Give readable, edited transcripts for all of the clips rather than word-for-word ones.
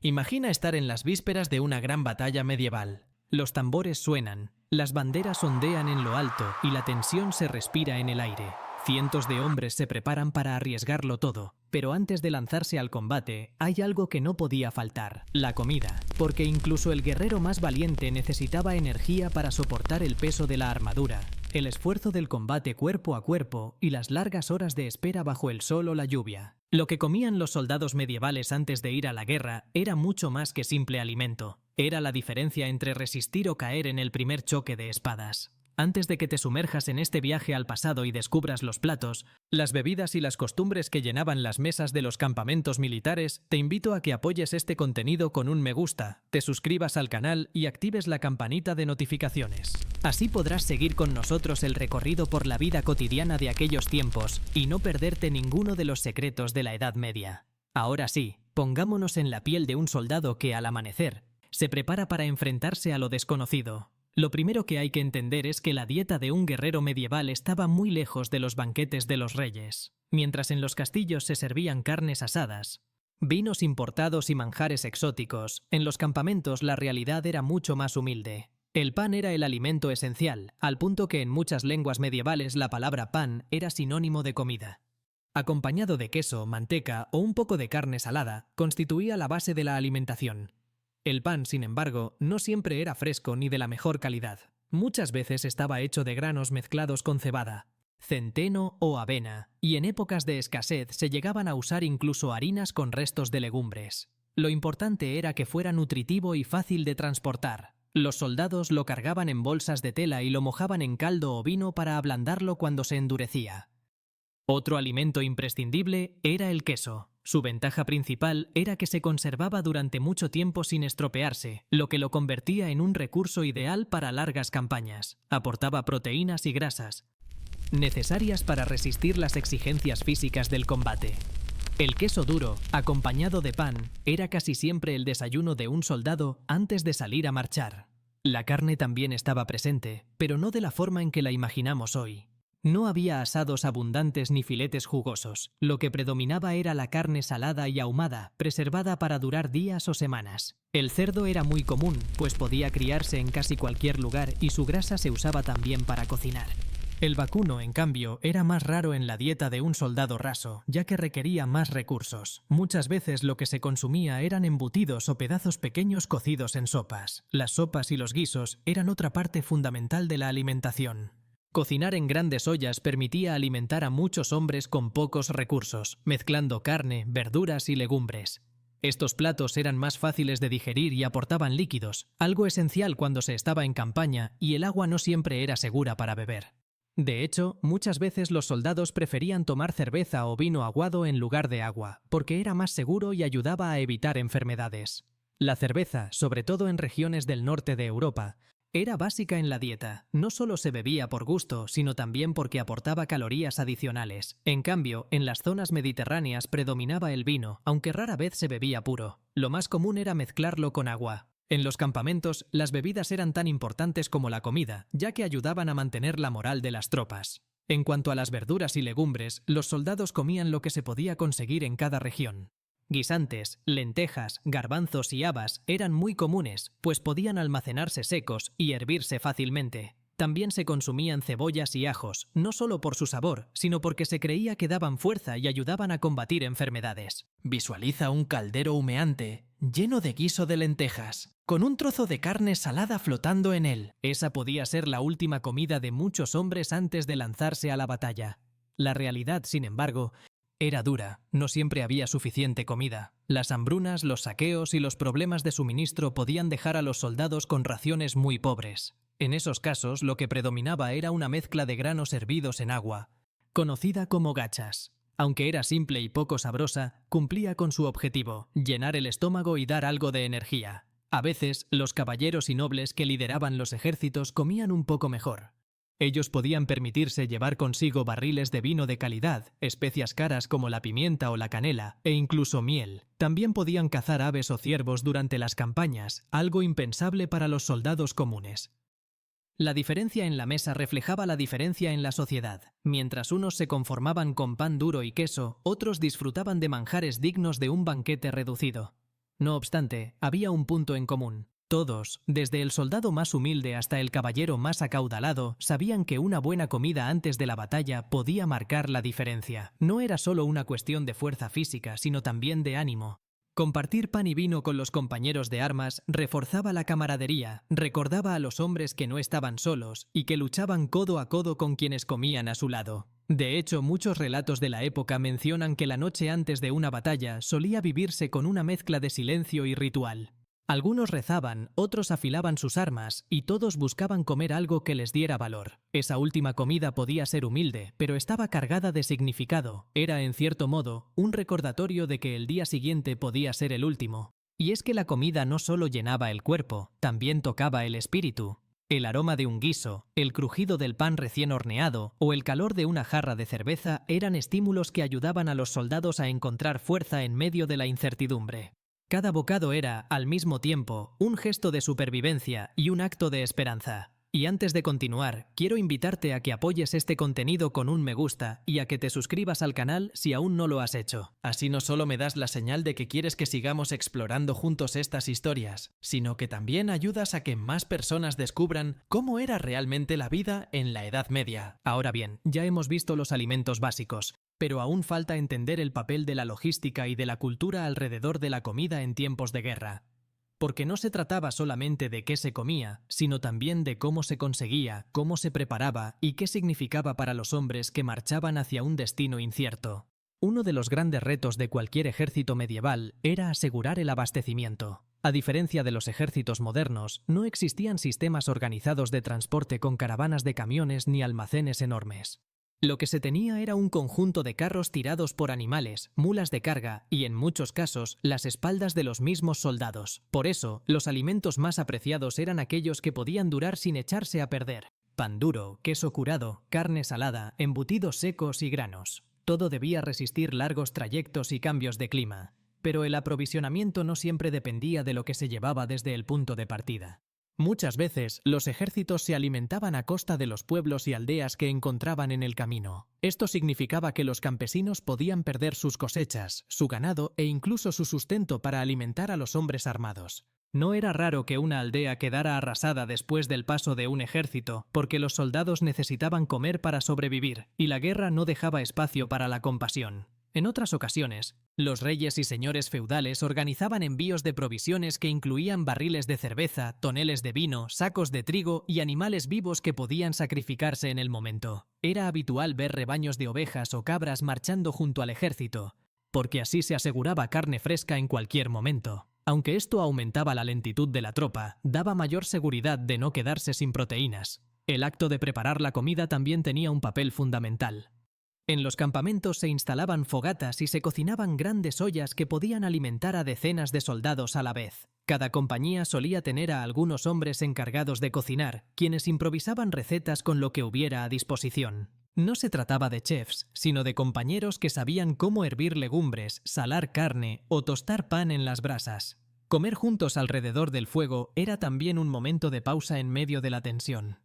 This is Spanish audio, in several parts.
Imagina estar en las vísperas de una gran batalla medieval. Los tambores suenan, las banderas ondean en lo alto y la tensión se respira en el aire. Cientos de hombres se preparan para arriesgarlo todo, pero antes de lanzarse al combate, hay algo que no podía faltar: la comida, porque incluso el guerrero más valiente necesitaba energía para soportar el peso de la armadura, el esfuerzo del combate cuerpo a cuerpo y las largas horas de espera bajo el sol o la lluvia. Lo que comían los soldados medievales antes de ir a la guerra era mucho más que simple alimento. Era la diferencia entre resistir o caer en el primer choque de espadas. Antes de que te sumerjas en este viaje al pasado y descubras los platos, las bebidas y las costumbres que llenaban las mesas de los campamentos militares, te invito a que apoyes este contenido con un me gusta, te suscribas al canal y actives la campanita de notificaciones. Así podrás seguir con nosotros el recorrido por la vida cotidiana de aquellos tiempos y no perderte ninguno de los secretos de la Edad Media. Ahora sí, pongámonos en la piel de un soldado que, al amanecer, se prepara para enfrentarse a lo desconocido. Lo primero que hay que entender es que la dieta de un guerrero medieval estaba muy lejos de los banquetes de los reyes. Mientras en los castillos se servían carnes asadas, vinos importados y manjares exóticos, en los campamentos la realidad era mucho más humilde. El pan era el alimento esencial, al punto que en muchas lenguas medievales la palabra pan era sinónimo de comida. Acompañado de queso, manteca o un poco de carne salada, constituía la base de la alimentación. El pan, sin embargo, no siempre era fresco ni de la mejor calidad. Muchas veces estaba hecho de granos mezclados con cebada, centeno o avena, y en épocas de escasez se llegaban a usar incluso harinas con restos de legumbres. Lo importante era que fuera nutritivo y fácil de transportar. Los soldados lo cargaban en bolsas de tela y lo mojaban en caldo o vino para ablandarlo cuando se endurecía. Otro alimento imprescindible era el queso. Su ventaja principal era que se conservaba durante mucho tiempo sin estropearse, lo que lo convertía en un recurso ideal para largas campañas. Aportaba proteínas y grasas, necesarias para resistir las exigencias físicas del combate. El queso duro, acompañado de pan, era casi siempre el desayuno de un soldado antes de salir a marchar. La carne también estaba presente, pero no de la forma en que la imaginamos hoy. No había asados abundantes ni filetes jugosos. Lo que predominaba era la carne salada y ahumada, preservada para durar días o semanas. El cerdo era muy común, pues podía criarse en casi cualquier lugar y su grasa se usaba también para cocinar. El vacuno, en cambio, era más raro en la dieta de un soldado raso, ya que requería más recursos. Muchas veces lo que se consumía eran embutidos o pedazos pequeños cocidos en sopas. Las sopas y los guisos eran otra parte fundamental de la alimentación. Cocinar en grandes ollas permitía alimentar a muchos hombres con pocos recursos, mezclando carne, verduras y legumbres. Estos platos eran más fáciles de digerir y aportaban líquidos, algo esencial cuando se estaba en campaña y el agua no siempre era segura para beber. De hecho, muchas veces los soldados preferían tomar cerveza o vino aguado en lugar de agua, porque era más seguro y ayudaba a evitar enfermedades. La cerveza, sobre todo en regiones del norte de Europa, era básica en la dieta. No solo se bebía por gusto, sino también porque aportaba calorías adicionales. En cambio, en las zonas mediterráneas predominaba el vino, aunque rara vez se bebía puro. Lo más común era mezclarlo con agua. En los campamentos, las bebidas eran tan importantes como la comida, ya que ayudaban a mantener la moral de las tropas. En cuanto a las verduras y legumbres, los soldados comían lo que se podía conseguir en cada región. Guisantes, lentejas, garbanzos y habas eran muy comunes, pues podían almacenarse secos y hervirse fácilmente. También se consumían cebollas y ajos, no solo por su sabor, sino porque se creía que daban fuerza y ayudaban a combatir enfermedades. Visualiza un caldero humeante, lleno de guiso de lentejas, con un trozo de carne salada flotando en él. Esa podía ser la última comida de muchos hombres antes de lanzarse a la batalla. La realidad, sin embargo, era dura. No siempre había suficiente comida. Las hambrunas, los saqueos y los problemas de suministro podían dejar a los soldados con raciones muy pobres. En esos casos, lo que predominaba era una mezcla de granos hervidos en agua, conocida como gachas. Aunque era simple y poco sabrosa, cumplía con su objetivo: llenar el estómago y dar algo de energía. A veces, los caballeros y nobles que lideraban los ejércitos comían un poco mejor. Ellos podían permitirse llevar consigo barriles de vino de calidad, especias caras como la pimienta o la canela, e incluso miel. También podían cazar aves o ciervos durante las campañas, algo impensable para los soldados comunes. La diferencia en la mesa reflejaba la diferencia en la sociedad. Mientras unos se conformaban con pan duro y queso, otros disfrutaban de manjares dignos de un banquete reducido. No obstante, había un punto en común. Todos, desde el soldado más humilde hasta el caballero más acaudalado, sabían que una buena comida antes de la batalla podía marcar la diferencia. No era solo una cuestión de fuerza física, sino también de ánimo. Compartir pan y vino con los compañeros de armas reforzaba la camaradería, recordaba a los hombres que no estaban solos y que luchaban codo a codo con quienes comían a su lado. De hecho, muchos relatos de la época mencionan que la noche antes de una batalla solía vivirse con una mezcla de silencio y ritual. Algunos rezaban, otros afilaban sus armas y todos buscaban comer algo que les diera valor. Esa última comida podía ser humilde, pero estaba cargada de significado. Era, en cierto modo, un recordatorio de que el día siguiente podía ser el último. Y es que la comida no solo llenaba el cuerpo, también tocaba el espíritu. El aroma de un guiso, el crujido del pan recién horneado o el calor de una jarra de cerveza eran estímulos que ayudaban a los soldados a encontrar fuerza en medio de la incertidumbre. Cada bocado era, al mismo tiempo, un gesto de supervivencia y un acto de esperanza. Y antes de continuar, quiero invitarte a que apoyes este contenido con un me gusta y a que te suscribas al canal si aún no lo has hecho. Así no solo me das la señal de que quieres que sigamos explorando juntos estas historias, sino que también ayudas a que más personas descubran cómo era realmente la vida en la Edad Media. Ahora bien, ya hemos visto los alimentos básicos, pero aún falta entender el papel de la logística y de la cultura alrededor de la comida en tiempos de guerra. Porque no se trataba solamente de qué se comía, sino también de cómo se conseguía, cómo se preparaba y qué significaba para los hombres que marchaban hacia un destino incierto. Uno de los grandes retos de cualquier ejército medieval era asegurar el abastecimiento. A diferencia de los ejércitos modernos, no existían sistemas organizados de transporte con caravanas de camiones ni almacenes enormes. Lo que se tenía era un conjunto de carros tirados por animales, mulas de carga y, en muchos casos, las espaldas de los mismos soldados. Por eso, los alimentos más apreciados eran aquellos que podían durar sin echarse a perder. Pan duro, queso curado, carne salada, embutidos secos y granos. Todo debía resistir largos trayectos y cambios de clima. Pero el aprovisionamiento no siempre dependía de lo que se llevaba desde el punto de partida. Muchas veces, los ejércitos se alimentaban a costa de los pueblos y aldeas que encontraban en el camino. Esto significaba que los campesinos podían perder sus cosechas, su ganado e incluso su sustento para alimentar a los hombres armados. No era raro que una aldea quedara arrasada después del paso de un ejército, porque los soldados necesitaban comer para sobrevivir, y la guerra no dejaba espacio para la compasión. En otras ocasiones, los reyes y señores feudales organizaban envíos de provisiones que incluían barriles de cerveza, toneles de vino, sacos de trigo y animales vivos que podían sacrificarse en el momento. Era habitual ver rebaños de ovejas o cabras marchando junto al ejército, porque así se aseguraba carne fresca en cualquier momento. Aunque esto aumentaba la lentitud de la tropa, daba mayor seguridad de no quedarse sin proteínas. El acto de preparar la comida también tenía un papel fundamental. En los campamentos se instalaban fogatas y se cocinaban grandes ollas que podían alimentar a decenas de soldados a la vez. Cada compañía solía tener a algunos hombres encargados de cocinar, quienes improvisaban recetas con lo que hubiera a disposición. No se trataba de chefs, sino de compañeros que sabían cómo hervir legumbres, salar carne o tostar pan en las brasas. Comer juntos alrededor del fuego era también un momento de pausa en medio de la tensión.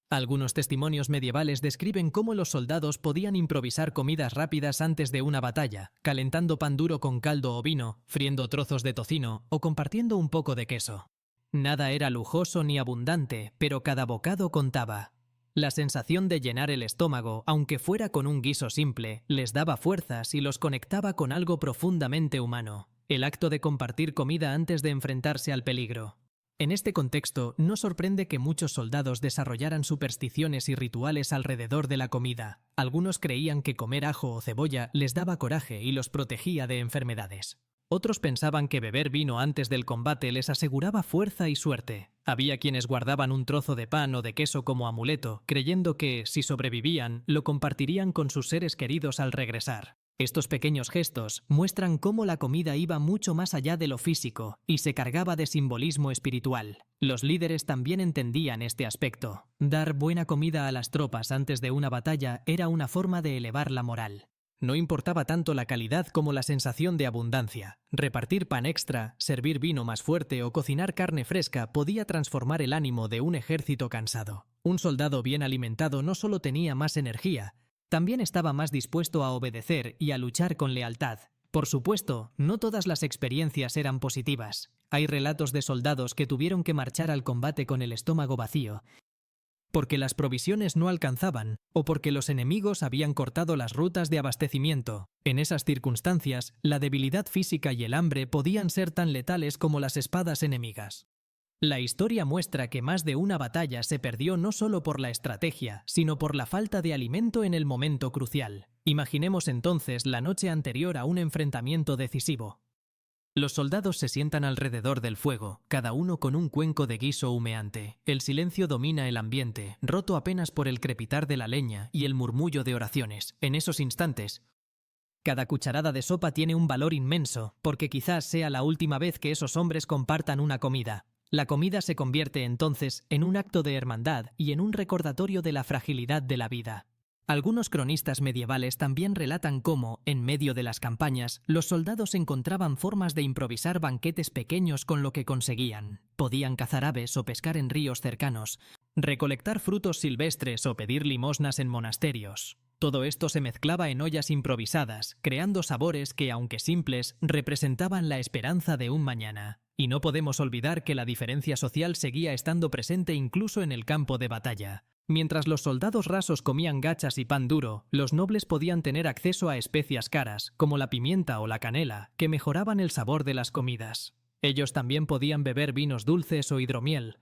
Algunos testimonios medievales describen cómo los soldados podían improvisar comidas rápidas antes de una batalla, calentando pan duro con caldo o vino, friendo trozos de tocino o compartiendo un poco de queso. Nada era lujoso ni abundante, pero cada bocado contaba. La sensación de llenar el estómago, aunque fuera con un guiso simple, les daba fuerzas y los conectaba con algo profundamente humano: el acto de compartir comida antes de enfrentarse al peligro. En este contexto, no sorprende que muchos soldados desarrollaran supersticiones y rituales alrededor de la comida. Algunos creían que comer ajo o cebolla les daba coraje y los protegía de enfermedades. Otros pensaban que beber vino antes del combate les aseguraba fuerza y suerte. Había quienes guardaban un trozo de pan o de queso como amuleto, creyendo que, si sobrevivían, lo compartirían con sus seres queridos al regresar. Estos pequeños gestos muestran cómo la comida iba mucho más allá de lo físico y se cargaba de simbolismo espiritual. Los líderes también entendían este aspecto. Dar buena comida a las tropas antes de una batalla era una forma de elevar la moral. No importaba tanto la calidad como la sensación de abundancia. Repartir pan extra, servir vino más fuerte o cocinar carne fresca podía transformar el ánimo de un ejército cansado. Un soldado bien alimentado no solo tenía más energía, también estaba más dispuesto a obedecer y a luchar con lealtad. Por supuesto, no todas las experiencias eran positivas. Hay relatos de soldados que tuvieron que marchar al combate con el estómago vacío, porque las provisiones no alcanzaban o porque los enemigos habían cortado las rutas de abastecimiento. En esas circunstancias, la debilidad física y el hambre podían ser tan letales como las espadas enemigas. La historia muestra que más de una batalla se perdió no solo por la estrategia, sino por la falta de alimento en el momento crucial. Imaginemos entonces la noche anterior a un enfrentamiento decisivo. Los soldados se sientan alrededor del fuego, cada uno con un cuenco de guiso humeante. El silencio domina el ambiente, roto apenas por el crepitar de la leña y el murmullo de oraciones. En esos instantes, cada cucharada de sopa tiene un valor inmenso, porque quizás sea la última vez que esos hombres compartan una comida. La comida se convierte entonces en un acto de hermandad y en un recordatorio de la fragilidad de la vida. Algunos cronistas medievales también relatan cómo, en medio de las campañas, los soldados encontraban formas de improvisar banquetes pequeños con lo que conseguían. Podían cazar aves o pescar en ríos cercanos, recolectar frutos silvestres o pedir limosnas en monasterios. Todo esto se mezclaba en ollas improvisadas, creando sabores que, aunque simples, representaban la esperanza de un mañana. Y no podemos olvidar que la diferencia social seguía estando presente incluso en el campo de batalla. Mientras los soldados rasos comían gachas y pan duro, los nobles podían tener acceso a especias caras, como la pimienta o la canela, que mejoraban el sabor de las comidas. Ellos también podían beber vinos dulces o hidromiel,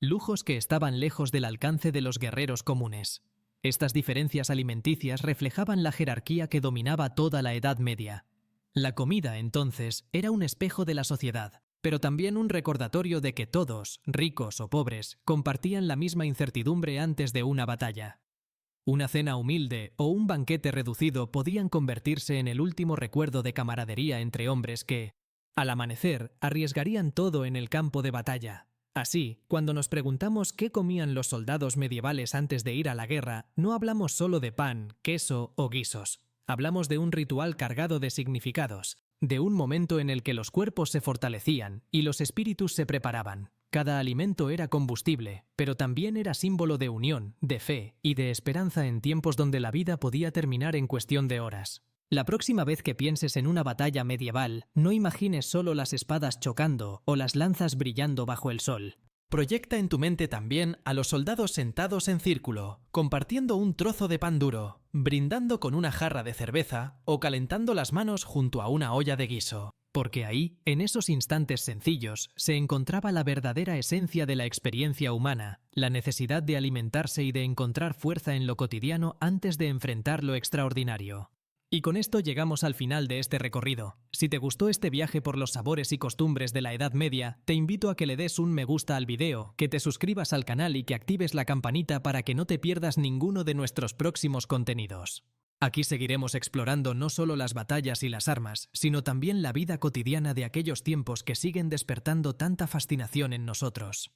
lujos que estaban lejos del alcance de los guerreros comunes. Estas diferencias alimenticias reflejaban la jerarquía que dominaba toda la Edad Media. La comida, entonces, era un espejo de la sociedad, pero también un recordatorio de que todos, ricos o pobres, compartían la misma incertidumbre antes de una batalla. Una cena humilde o un banquete reducido podían convertirse en el último recuerdo de camaradería entre hombres que, al amanecer, arriesgarían todo en el campo de batalla. Así, cuando nos preguntamos qué comían los soldados medievales antes de ir a la guerra, no hablamos solo de pan, queso o guisos. Hablamos de un ritual cargado de significados, de un momento en el que los cuerpos se fortalecían y los espíritus se preparaban. Cada alimento era combustible, pero también era símbolo de unión, de fe y de esperanza en tiempos donde la vida podía terminar en cuestión de horas. La próxima vez que pienses en una batalla medieval, no imagines solo las espadas chocando o las lanzas brillando bajo el sol. Proyecta en tu mente también a los soldados sentados en círculo, compartiendo un trozo de pan duro, brindando con una jarra de cerveza o calentando las manos junto a una olla de guiso. Porque ahí, en esos instantes sencillos, se encontraba la verdadera esencia de la experiencia humana, la necesidad de alimentarse y de encontrar fuerza en lo cotidiano antes de enfrentar lo extraordinario. Y con esto llegamos al final de este recorrido. Si te gustó este viaje por los sabores y costumbres de la Edad Media, te invito a que le des un me gusta al video, que te suscribas al canal y que actives la campanita para que no te pierdas ninguno de nuestros próximos contenidos. Aquí seguiremos explorando no solo las batallas y las armas, sino también la vida cotidiana de aquellos tiempos que siguen despertando tanta fascinación en nosotros.